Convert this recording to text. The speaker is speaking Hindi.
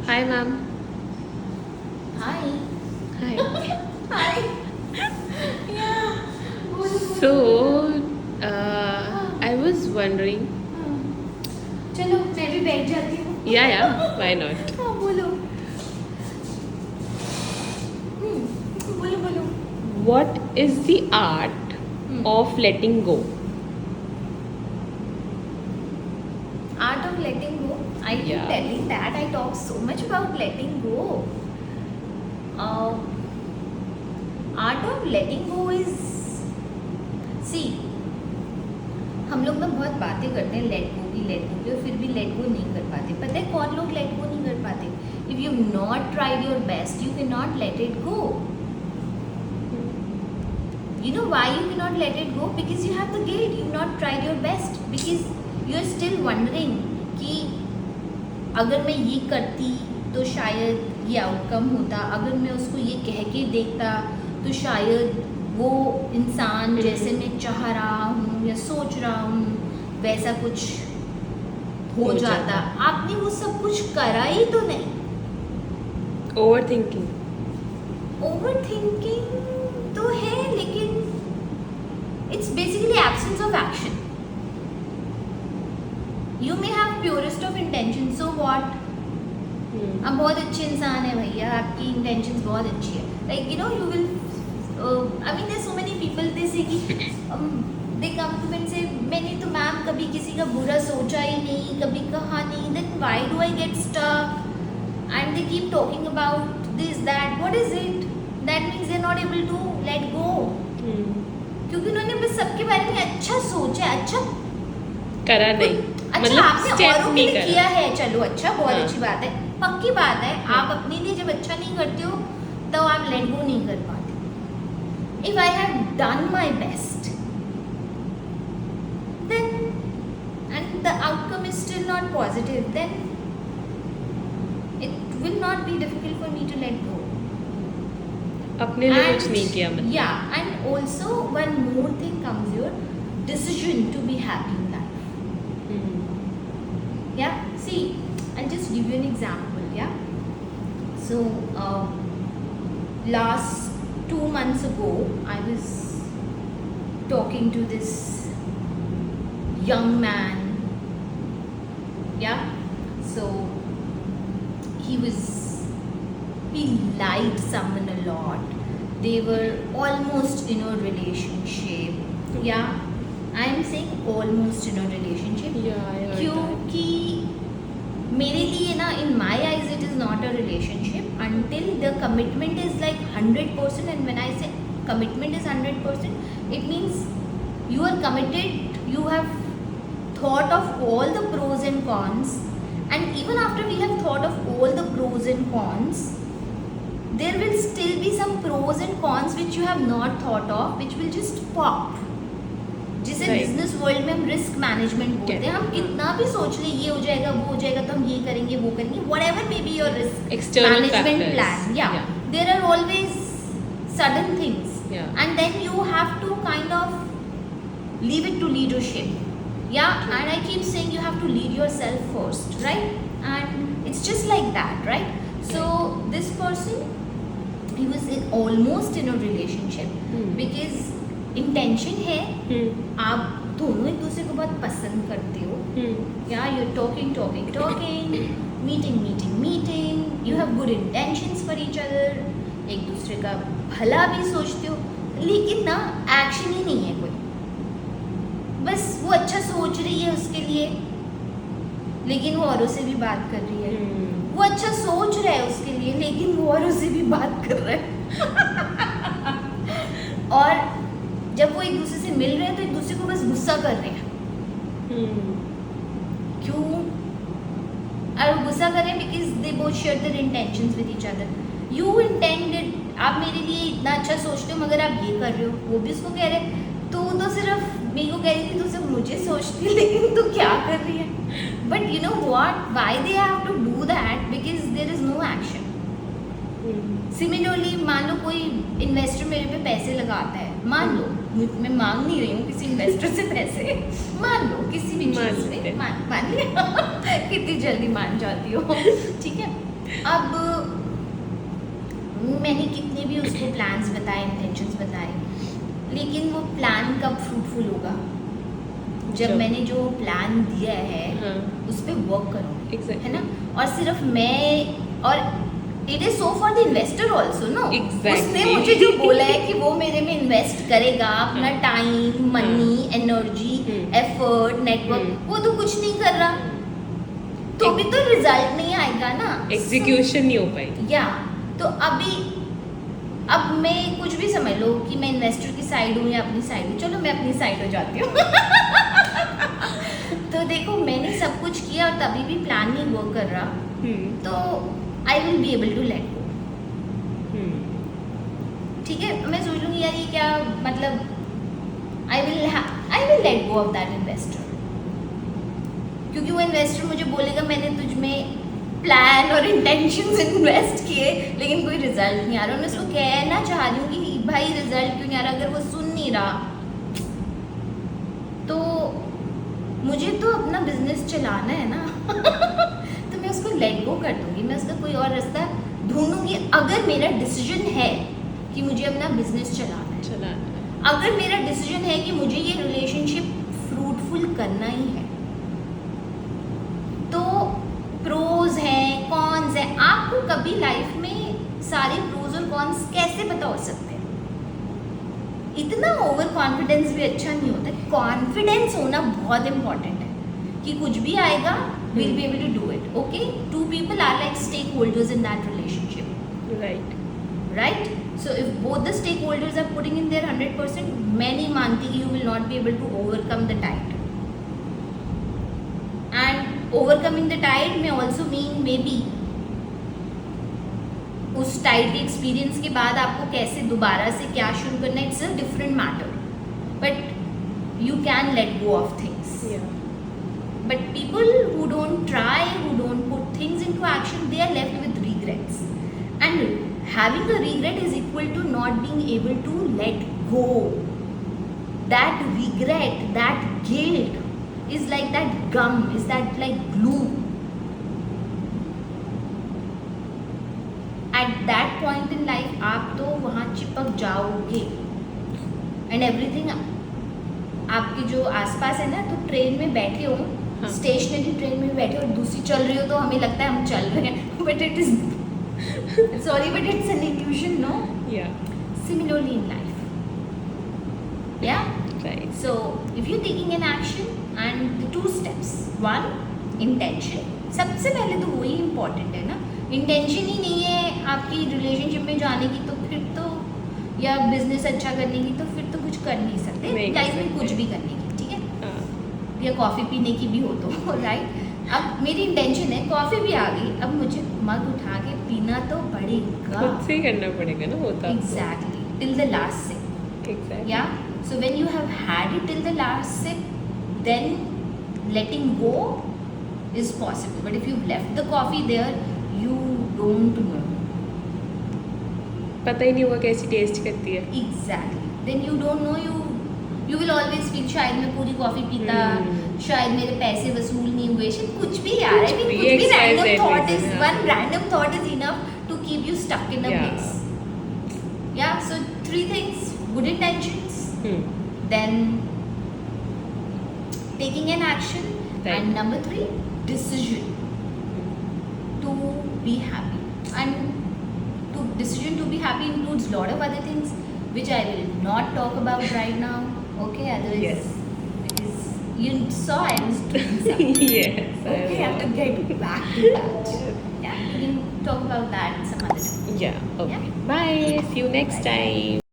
Hi, ma'am. Hi. Hi. Hi. Yeah. बोलो So, बोलो। I was wondering. चलो मैं भी बैठ जाती हूँ। Yeah, why not? हाँ बोलो। बोलो बोलो। What is the art of letting go? Art of letting go. I keep Yeah. telling that I talk so much about letting go. Art of letting go is, see, हम लोग ना बहुत बातें करते हैं लेट गो और फिर भी लेट गो नहीं कर पाते। पता है कौन लोग लेट गो नहीं कर पाते? If you not tried your best you can not let it go. You know why you cannot let it go? Because you have the guilt. You've not tried your best. Because you're still wondering कि अगर मैं ये करती तो शायद ये आउटकम होता, अगर मैं उसको ये कह के देखता तो शायद वो इंसान जैसे मैं चाह रहा हूँ या सोच रहा हूँ वैसा कुछ हो जाता। आपने वो सब कुछ करा ही तो नहीं। Overthinking. ओवरथिंकिंग तो है लेकिन it's basically absence of action. You may have purest of intention, so what? आप बहुत अच्छे इंसान है भैया, आपकी इंटेंशंस बहुत अच्छी है, like you know you will I mean there so many people they say कि दे कम टू मी एंड से मैंने तो मैम कभी किसी का बुरा सोचा ही नहीं, कभी कहा नहीं, then why do I get stuck and they keep talking about this that what is it that means they're not able to let go क्योंकि उन्होंने बस सबके बारे में अच्छा सोचा है। अच्छा करा नहीं, अच्छा मतलब आपने step औरों के नहीं लिए करा। किया है, चलो अच्छा बहुत हाँ। अच्छी बात है, पक्की बात है। आप अपने लिए जब अच्छा नहीं करते हो तो आप लेट गो नहीं कर पाते। If I have done my best then and the outcome is still not positive then it will not be difficult for me to let go. अपने लिए कुछ नहीं किया मतलब। Yeah, and also one more thing comes your decision to be happy in life. Yeah, see, I'll just give you an example. Yeah, so last 2 months ago, I was talking to this young man. Yeah, so he liked someone a lot. They were almost in a relationship. Yeah, I am saying almost in a relationship. Yeah, I heard that. क्योंकि मेरे लिए ना in my eyes it is not a relationship until the commitment is like 100%, and when I say commitment is 100% it means you are committed, you have thought of all the pros and cons, and even after we have thought of all the pros and cons there will still be some pros and cons which you have not thought of which will just pop, जिसे Right. बिजनेस वर्ल्ड में हम रिस्क मैनेजमेंट बोलते हैं। हम कितना भी सोच ले ये हो जाएगा वो हो जाएगा तो हम ये करेंगे वो करेंगे, whatever may be your risk External management factors. plan. Yeah, there are always sudden things. Yeah. And then you have to kind of leave it to leadership. Yeah, True. and I keep saying you have to lead yourself first, right? And it's just like that, right? So this person, he was almost in a relationship because intention है आप दोनों एक दूसरे को बहुत पसंद करते हो। Yeah, you're talking, meeting, you have good intentions for each other, एक दूसरे का भला भी सोचते हो, लेकिन ना एक्शन ही नहीं है कोई। बस वो अच्छा सोच रही है उसके लिए लेकिन वो औरों से भी बात कर रही है। वो अच्छा सोच रहा है उसके लिए लेकिन वो औरों से भी बात कर रहा है। और जब वो एक दूसरे से मिल रहे हैं तो एक दूसरे को बस गुस्सा कर रहे हैं। क्यों? और वो गुस्सा कर रहे हैं because they both share their intentions with each other. You intended, आप मेरे लिए इतना अच्छा सोचते हो मगर आप ये कर रहे हो, वो भी उसको कह रहे हैं तू तो सिर्फ मेरे को कह रही थी तू सिर्फ मुझे सोचती है लेकिन तू क्या कर रही है। But you know what, why they have to do that? Because there is no action. Similarly मान लो कोई इन्वेस्टर मेरे पे पैसे लगाता है, मान लो मैं मांग नहीं रही हूँ किसी इन्वेस्टर से पैसे, मान लो किसी भी चीज़ में मान लिया कितनी जल्दी मान जाती हो, ठीक है। अब मैंने कितने भी उसको प्लान्स बताए, इंटेंशंस बताए, लेकिन वो प्लान कब फ्रूटफुल होगा? जब मैंने जो प्लान दिया है हाँ, उस पर वर्क करूँगी, Exactly. है ना? और सिर्फ मैं, और it is so for the investor also, no? Exactly. उसने मुझे जो बोला है कि वो मेरे में इन्वेस्ट करेगा अपना हाँ. Time, money, energy, effort, network, वो तो कुछ नहीं कर रहा, तो भी तो रिजल्ट नहीं आएगा ना, एग्जीक्यूशन नहीं हो पाई। या तो अभी अब मैं कुछ भी समझ लो कि मैं इन्वेस्टर की साइड हूँ या अपनी साइड हूँ, चलो मैं अपनी साइड हो जाती हूँ। तो देखो मैंने सब कुछ किया और तभी भी प्लान नहीं वर्क कर रहा, तो I will be able to let go. ठीक है, मैं सोच लूँगी यार ये क्या मतलब, I will let go of that investor, क्योंकि वो इन्वेस्टर मुझे बोलेगा मैंने तुझ में प्लान और इंटेंशंस इन्वेस्ट किए लेकिन कोई रिजल्ट नहीं आ रहा। मैं उसको कहना चाह रही हूँ कि भाई रिजल्ट क्यों नहीं आ रहा? अगर वो सुन नहीं रहा तो मुझे तो अपना बिजनेस चलाना है ना। तो मैं उसको लेट गो कर दूंगी, मैं उसका कोई और रास्ता ढूंढूंगी। अगर मेरा डिसीजन है कि मुझे अपना बिजनेस चलाना है, अगर मेरा डिसीजन है कि मुझे ये रिलेशनशिप फ्रूटफुल करना ही है, तो प्रोज हैं, कॉन्स हैं। आपको कभी लाइफ में सारे प्रोज और कॉन्स कैसे पता हो सकते हैं? इतना ओवर कॉन्फिडेंस भी अच्छा नहीं होता। कॉन्फिडेंस होना बहुत इंपॉर्टेंट है कि कुछ भी आएगा we'll be able to do it. Okay, two people are like stakeholders in that relationship, right? So if both the stakeholders are putting in their 100%, मैं नहीं मानती कि you will not be able to overcome the tide. And overcoming the tide may also mean maybe उस टाइड के एक्सपीरियंस के बाद आपको कैसे दोबारा से क्या शुरू करना है, it's a different matter, but you can let go of things. But people who don't try, who don't put things into action, they are left with regrets. And having a regret is equal to not being able to let go. That regret, that guilt is like that gum, is that like glue. At that point in life, आप तो वहाँ चिपक जाओगे and everything आपके जो आसपास है ना, तो ट्रेन में बैठे हो, स्टेशनरी ट्रेन में बैठे हो, दूसरी चल रही हो तो हमें लगता है हम चल रहे हैं, but it is sorry but it's an illusion, no? Similarly in life, yeah, Right. so if you're taking an action, and the 2 steps, 1 intention, सबसे पहले तो वही इम्पोर्टेंट है ना। इंटेंशन ही नहीं है आपकी रिलेशनशिप में जाने की, तो फिर तो, या बिजनेस अच्छा करने की, तो फिर तो कुछ कर नहीं सकते लाइफ में, कुछ भी करने की, ठीक है? या कॉफ़ी पीने की भी हो तो राइट। अब मेरी इंटेंशन है, कॉफ़ी भी आ गई, अब मुझे मग उठा के पीना तो पड़ेगा, खुद से ही करना पड़ेगा ना, होता exactly, till the last sip. Exactly. Yeah, so when you have had it till the last sip, then letting go is possible. But if you've left the coffee there, you don't know. पता ही नहीं होगा कैसी टेस्ट करती है। Exactly. Then you don't know, you will always feel शायद मैं पूरी कॉफी पीता, शायद मेरे पैसे वसूल नहीं हुए, शायद कुछ भी यार है, कुछ भी random thought is, one random thought is enough to keep you stuck in a place. Yeah, so 3 things: good intentions, then taking an action, and number 3, decision to be happy. And to decision to be happy includes lot of other things which I will not talk about right now. Okay, otherwise because you saw I was doing something. Yes. Okay, I have to get back to that. Yeah, we can talk about that some other time. Yeah. Okay. Yeah. Bye. See you next time.